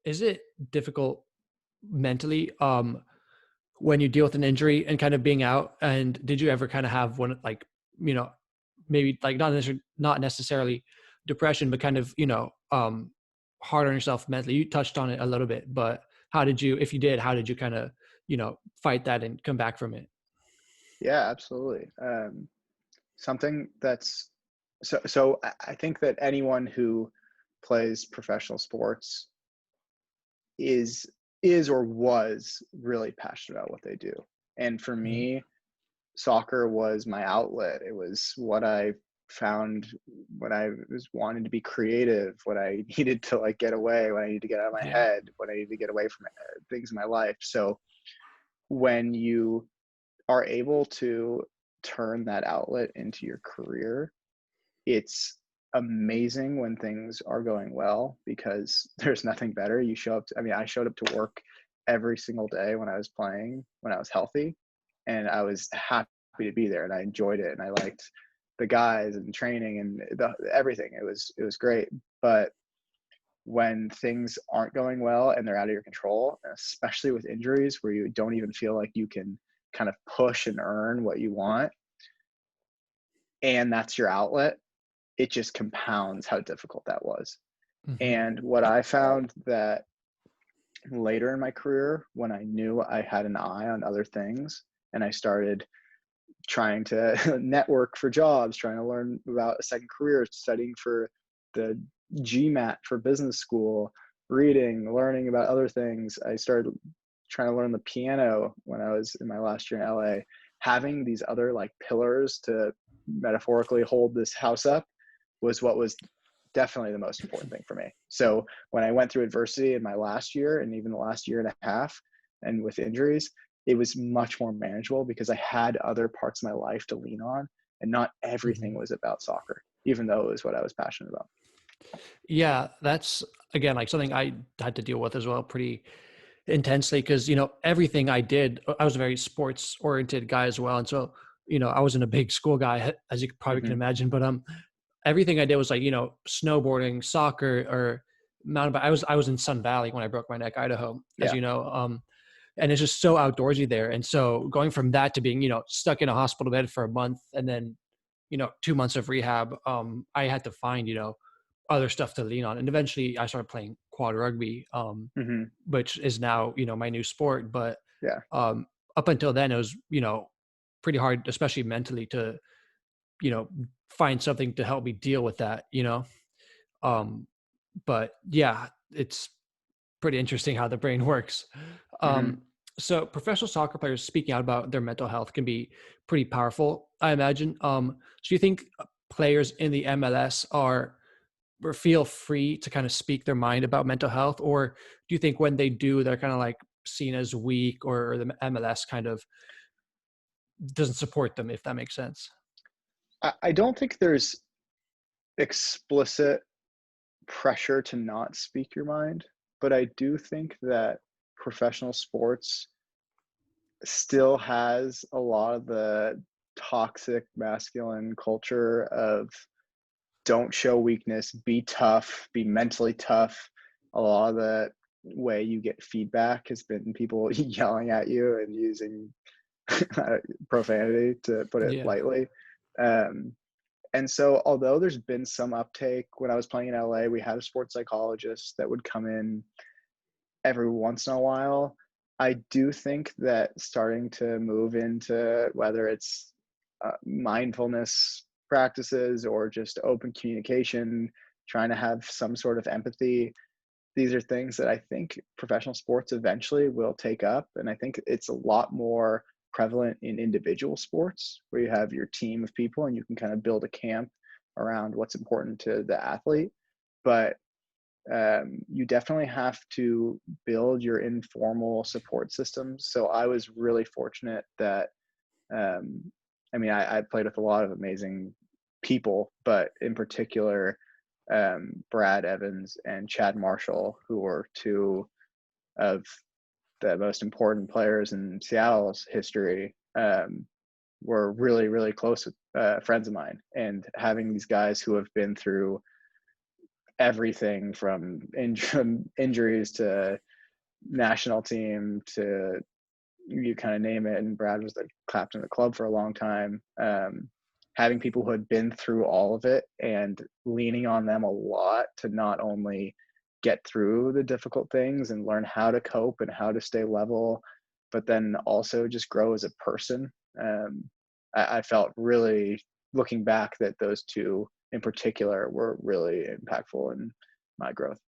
is it difficult mentally when you deal with an injury and kind of being out? And did you ever kind of have one like, you know, maybe like not necessarily depression, but kind of, hard on yourself mentally? You touched on it a little bit, but how did you, if you did, how did you kind of, fight that and come back from it? Yeah, absolutely. Something that's so I think that anyone who plays professional sports is is or was really passionate about what they do. And for Mhm. me, soccer was my outlet. It was what I found when I was wanting to be creative, when I needed to like get away, when I needed to get out of my Yeah. head, when I needed to get away from things in my life. So when you are able to turn that outlet into your career, it's amazing when things are going well because there's nothing better. You show up to, I mean, I showed up to work every single day when I was playing, when I was healthy, and I was happy to be there and I enjoyed it and I liked the guys and training and everything. It was great. But when things aren't going well and they're out of your control, especially with injuries where you don't even feel like you can kind of push and earn what you want, and that's your outlet, it just compounds how difficult that was. Hmm. And what I found that later in my career, when I knew I had an eye on other things and I started trying to network for jobs, trying to learn about a second career, studying for the GMAT for business school, reading, learning about other things. I started trying to learn the piano when I was in my last year in LA. Having these other like pillars to metaphorically hold this house up was what was definitely the most important thing for me. So when I went through adversity in my last year and even the last year and a half, and with injuries, it was much more manageable because I had other parts of my life to lean on, and not everything Hmm. was about soccer, even though it was what I was passionate about. Yeah, that's again like something I had to deal with as well pretty intensely because everything I did, I was a very sports oriented guy as well, and so I wasn't a big school guy as you probably can Hmm. imagine, but everything I did was like snowboarding, soccer, or mountain bike. I was in Sun Valley when I broke my neck, Idaho, as Yeah. you know, and it's just so outdoorsy there, and so going from that to being stuck in a hospital bed for a month and then 2 months of rehab, I had to find other stuff to lean on, and eventually I started playing quad rugby, Hmm. which is now my new sport. But Yeah. um, up until then, it was pretty hard, especially mentally, to you know find something to help me deal with that. Um, but yeah, it's pretty interesting how the brain works. Hmm. Um, so professional soccer players speaking out about their mental health can be pretty powerful, I imagine. So you think players in the MLS are or feel free to kind of speak their mind about mental health, or do you think when they do, they're kind of like seen as weak, or the MLS kind of doesn't support them, if that makes sense? I don't think there's explicit pressure to not speak your mind, but I do think that professional sports still has a lot of the toxic masculine culture of don't show weakness, be tough, be mentally tough. A lot of the way you get feedback has been people yelling at you and using profanity, to put it Yeah. lightly. Um, and so, although there's been some uptake, when I was playing in LA, we had a sports psychologist that would come in every once in a while. I do think that starting to move into whether it's mindfulness practices or just open communication, trying to have some sort of empathy, these are things that I think professional sports eventually will take up. And I think it's a lot more prevalent in individual sports where you have your team of people and you can kind of build a camp around what's important to the athlete. But you definitely have to build your informal support systems. So I was really fortunate that, um, I mean, I played with a lot of amazing people, but in particular, Brad Evans and Chad Marshall, who were two of the most important players in Seattle's history, were really, really close friends of mine. And having these guys who have been through everything from injuries to national team to you kind of name it. And Brad was the captain of the club for a long time. Having people who had been through all of it and leaning on them a lot to not only get through the difficult things and learn how to cope and how to stay level, but then also just grow as a person. I felt really, looking back, that those two in particular were really impactful in my growth.